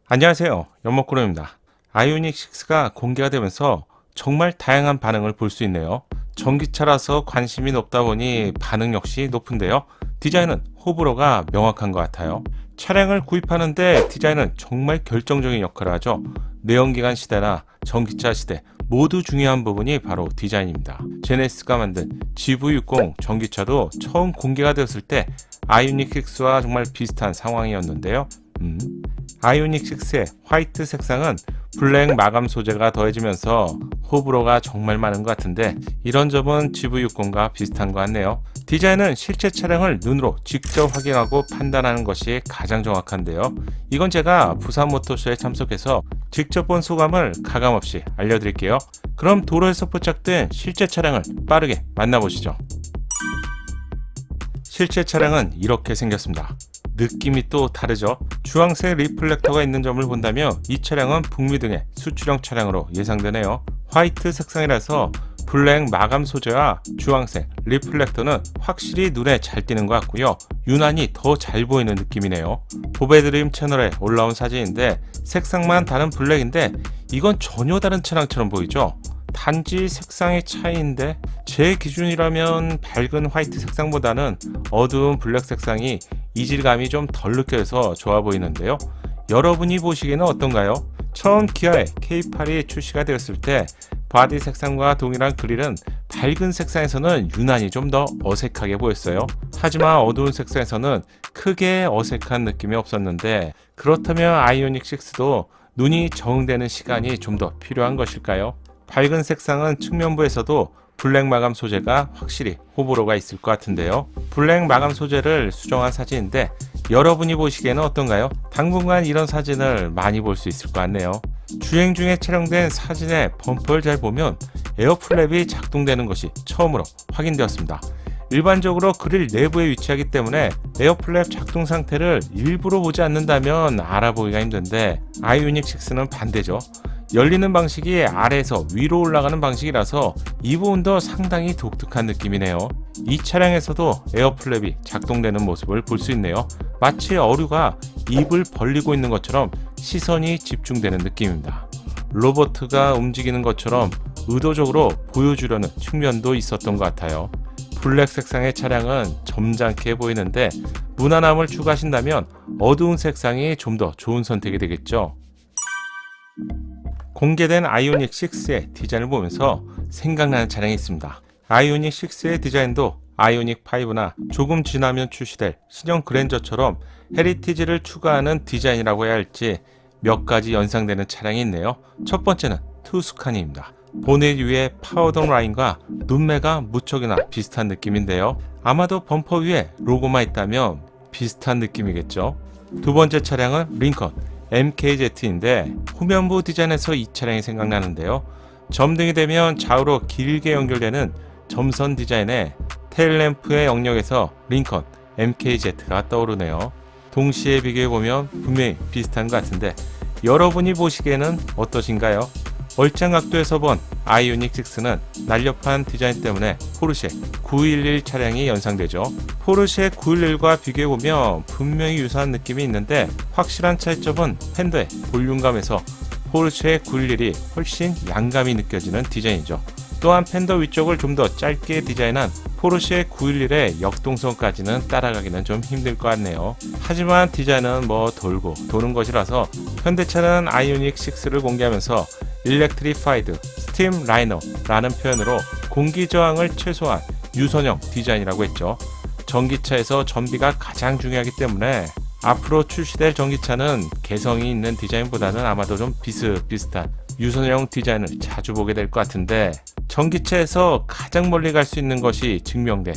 안녕하세요. 연목구름입니다. 아이오닉 6가 공개가 되면서 정말 다양한 반응을 볼 수 있네요. 전기차라서 관심이 높다 보니 반응 역시 높은데요. 디자인은 호불호가 명확한 것 같아요. 차량을 구입하는데 디자인은 정말 결정적인 역할을 하죠. 내연기관 시대나 전기차 시대 모두 중요한 부분이 바로 디자인입니다. 제네시스가 만든 GV60 전기차도 처음 공개가 되었을 때 아이오닉 6와 정말 비슷한 상황이었는데요. 아이오닉 6의 화이트 색상은 블랙 마감 소재가 더해지면서 호불호가 정말 많은 것 같은데 이런 점은 GV60과 비슷한 것 같네요. 디자인은 실제 차량을 눈으로 직접 확인하고 판단하는 것이 가장 정확한데요. 이건 제가 부산 모터쇼에 참석해서 직접 본 소감을 가감없이 알려드릴게요. 그럼 도로에서 포착된 실제 차량을 빠르게 만나보시죠. 실제 차량은 이렇게 생겼습니다. 느낌이 또 다르죠. 주황색 리플렉터가 있는 점을 본다면 이 차량은 북미 등의 수출형 차량으로 예상되네요. 화이트 색상이라서 블랙 마감 소재와 주황색 리플렉터는 확실히 눈에 잘 띄는 것 같고요. 유난히 더 잘 보이는 느낌이네요. 보배드림 채널에 올라온 사진인데 색상만 다른 블랙인데 이건 전혀 다른 차량처럼 보이죠. 단지 색상의 차이인데 제 기준이라면 밝은 화이트 색상보다는 어두운 블랙 색상이 이질감이 좀 덜 느껴져서 좋아 보이는데요. 여러분이 보시기에는 어떤가요? 처음 기아의 K8이 출시가 되었을 때 바디 색상과 동일한 그릴은 밝은 색상에서는 유난히 좀 더 어색하게 보였어요. 하지만 어두운 색상에서는 크게 어색한 느낌이 없었는데 그렇다면 아이오닉 6도 눈이 적응되는 시간이 좀 더 필요한 것일까요? 밝은 색상은 측면부에서도 블랙 마감 소재가 확실히 호불호가 있을 것 같은데요. 블랙 마감 소재를 수정한 사진인데 여러분이 보시기에는 어떤가요? 당분간 이런 사진을 많이 볼 수 있을 것 같네요. 주행 중에 촬영된 사진의 범퍼를 잘 보면 에어플랩이 작동되는 것이 처음으로 확인되었습니다. 일반적으로 그릴 내부에 위치하기 때문에 에어플랩 작동 상태를 일부러 보지 않는다면 알아보기가 힘든데 아이오닉 6는 반대죠. 열리는 방식이 아래에서 위로 올라가는 방식이라서 이 부분도 상당히 독특한 느낌이네요. 이 차량에서도 에어플랩이 작동되는 모습을 볼 수 있네요. 마치 어류가 입을 벌리고 있는 것처럼 시선이 집중되는 느낌입니다. 로봇가 움직이는 것처럼 의도적으로 보여주려는 측면도 있었던 것 같아요. 블랙 색상의 차량은 점잖게 보이는데 무난함을 추구하신다면 어두운 색상이 좀 더 좋은 선택이 되겠죠. 공개된 아이오닉 6의 디자인을 보면서 생각나는 차량이 있습니다. 아이오닉 6의 디자인도 아이오닉 5나 조금 지나면 출시될 신형 그랜저처럼 헤리티지를 추구하는 디자인이라고 해야 할지 몇 가지 연상되는 차량이 있네요. 첫 번째는 투스카니입니다. 보넷 위에 파워던 라인과 눈매가 무척이나 비슷한 느낌인데요. 아마도 범퍼 위에 로고만 있다면 비슷한 느낌이겠죠. 두 번째 차량은 링컨 MKZ인데 후면부 디자인에서 이 차량이 생각나는데요. 점등이 되면 좌우로 길게 연결되는 점선 디자인에 테일램프의 영역에서 링컨 MKZ가 떠오르네요. 동시에 비교해보면 분명히 비슷한 것 같은데 여러분이 보시기에는 어떠신가요? 얼짱 각도에서 본 아이오닉 6는 날렵한 디자인 때문에 포르쉐 911 차량이 연상되죠. 포르쉐 911과 비교해보면 분명히 유사한 느낌이 있는데 확실한 차이점은 팬더의 볼륨감에서 포르쉐 911이 훨씬 양감이 느껴지는 디자인이죠. 또한 팬더 위쪽을 좀 더 짧게 디자인한 포르쉐 911의 역동성까지는 따라가기는 좀 힘들 것 같네요. 하지만 디자인은 돌고 도는 것이라서 현대차는 아이오닉 6를 공개하면서 일렉트리파이드 스팀 라이너라는 표현으로 공기 저항을 최소화한 유선형 디자인이라고 했죠. 전기차에서 전비가 가장 중요하기 때문에 앞으로 출시될 전기차는 개성이 있는 디자인보다는 아마도 좀 비슷비슷한 유선형 디자인을 자주 보게 될 것 같은데 전기차에서 가장 멀리 갈 수 있는 것이 증명된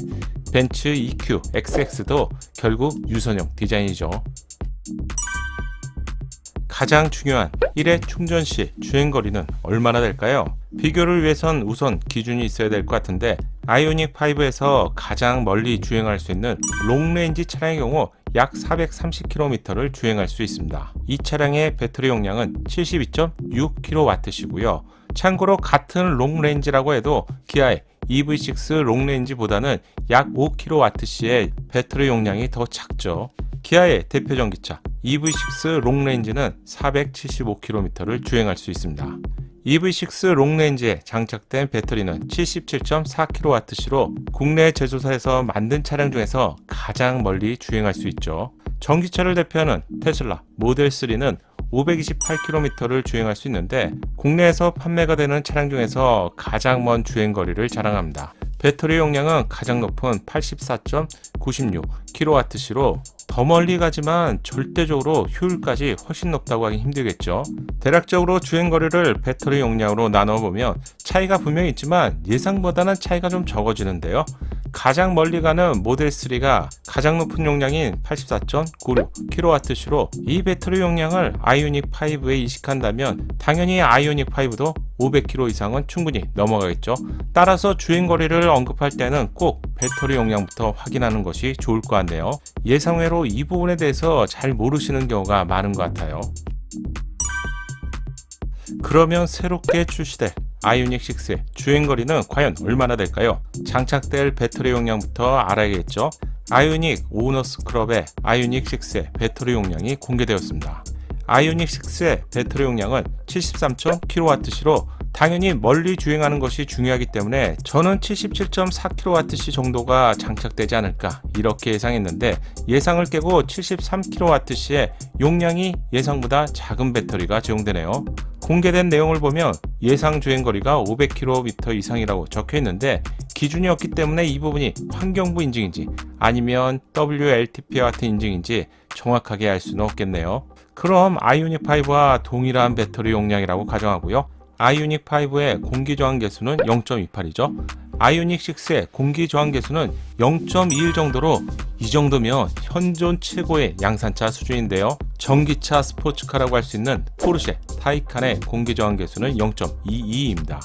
벤츠 EQ XX도 결국 유선형 디자인이죠. 가장 중요한 1회 충전 시 주행거리는 얼마나 될까요? 비교를 위해선 우선 기준이 있어야 될 것 같은데 아이오닉 5에서 가장 멀리 주행할 수 있는 롱레인지 차량의 경우 약 430km를 주행할 수 있습니다. 이 차량의 배터리 용량은 72.6kW시고요. 참고로 같은 롱레인지라고 해도 기아의 EV6 롱레인지보다는 약 5kWh의 배터리 용량이 더 작죠. 기아의 대표 전기차 EV6 롱레인지는 475km를 주행할 수 있습니다. EV6 롱레인지에 장착된 배터리는 77.4kWh로 국내 제조사에서 만든 차량 중에서 가장 멀리 주행할 수 있죠. 전기차를 대표하는 테슬라 모델 3는 528km를 주행할 수 있는데 국내에서 판매가 되는 차량 중에서 가장 먼 주행 거리를 자랑합니다. 배터리 용량은 가장 높은 84.96kWh로 더 멀리 가지만 절대적으로 효율까지 훨씬 높다고 하기 힘들겠죠. 대략적으로 주행거리를 배터리 용량으로 나눠보면 차이가 분명히 있지만 예상보다는 차이가 좀 적어지는데요. 가장 멀리 가는 모델 3가 가장 높은 용량인 84.96kWh로 이 배터리 용량을 아이오닉 5에 이식한다면 당연히 아이오닉 5도 500km 이상은 충분히 넘어가겠죠. 따라서 주행거리를 언급할 때는 꼭 배터리 용량부터 확인하는 것이 좋을 것 같네요. 예상외로 이 부분에 대해서 잘 모르시는 경우가 많은 것 같아요. 그러면 새롭게 출시될 아이오닉 6의 주행거리는 과연 얼마나 될까요? 장착될 배터리 용량부터 알아야겠죠. 아이오닉 오너스 클럽의 아이오닉 6의 배터리 용량이 공개되었습니다. 아이오닉 6의 배터리 용량은 73.kWh로 당연히 멀리 주행하는 것이 중요하기 때문에 저는 77.4kWh 정도가 장착되지 않을까 이렇게 예상했는데 예상을 깨고 73kWh의 용량이 예상보다 작은 배터리가 제공되네요. 공개된 내용을 보면 예상 주행거리가 500km 이상이라고 적혀 있는데 기준이 없기 때문에 이 부분이 환경부 인증인지 아니면 WLTP와 같은 인증인지 정확하게 알 수는 없겠네요. 그럼 아이오닉 5와 동일한 배터리 용량이라고 가정하고요. 아이오닉 5의 공기 저항 계수는 0.28이죠. 아이오닉 6의 공기 저항 계수는 0.21 정도로 이 정도면 현존 최고의 양산차 수준인데요. 전기차 스포츠카라고 할 수 있는 포르쉐 타이칸의 공기 저항 계수는 0.22입니다.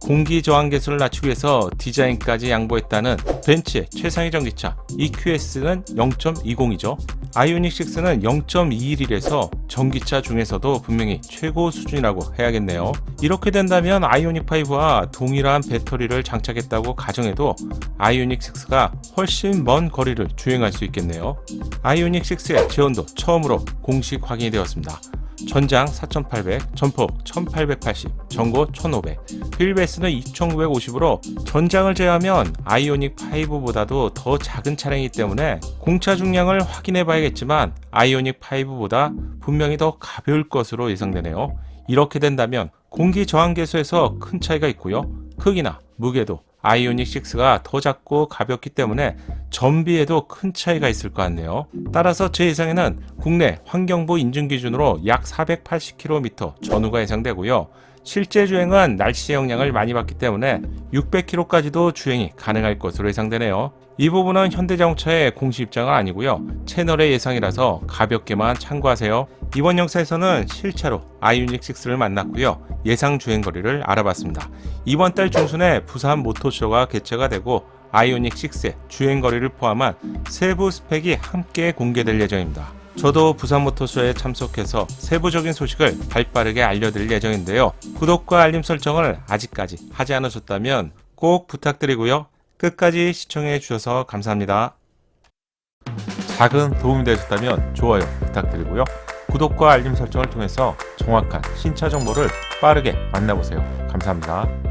공기 저항 계수를 낮추기 위해서 디자인까지 양보했다는 벤츠의 최상위 전기차 EQS는 0.20이죠. 아이오닉 6는 0.21이라서 전기차 중에서도 분명히 최고 수준이라고 해야겠네요. 이렇게 된다면 아이오닉 5와 동일한 배터리를 장착했다고 가정해도 아이오닉 6가 훨씬 먼 거리를 주행할 수 있겠네요. 아이오닉 6의 제원도 처음으로 공식 확인이 되었습니다. 전장 4800, 전폭 1880, 전고 1500, 휠베이스는 2950으로 전장을 제외하면 아이오닉 5보다도 더 작은 차량이기 때문에 공차 중량을 확인해 봐야겠지만 아이오닉 5보다 분명히 더 가벼울 것으로 예상되네요. 이렇게 된다면 공기 저항 계수에서 큰 차이가 있고요. 크기나 무게도 아이오닉 6가 더 작고 가볍기 때문에 전비에도 큰 차이가 있을 것 같네요. 따라서 제 예상에는 국내 환경부 인증 기준으로 약 480km 전후가 예상되고요. 실제 주행은 날씨의 영향을 많이 받기 때문에 600km까지도 주행이 가능할 것으로 예상되네요. 이 부분은 현대자동차의 공식 입장은 아니고요. 채널의 예상이라서 가볍게만 참고하세요. 이번 영상에서는 실제로 아이오닉 6를 만났고요. 예상 주행거리를 알아봤습니다. 이번 달 중순에 부산 모터쇼가 개최가 되고 아이오닉 6의 주행거리를 포함한 세부 스펙이 함께 공개될 예정입니다. 저도 부산 모터쇼에 참석해서 세부적인 소식을 발빠르게 알려드릴 예정인데요. 구독과 알림 설정을 아직까지 하지 않으셨다면 꼭 부탁드리고요. 끝까지 시청해 주셔서 감사합니다. 작은 도움이 되셨다면 좋아요 부탁드리고요. 구독과 알림 설정을 통해서 정확한 신차 정보를 빠르게 만나보세요. 감사합니다.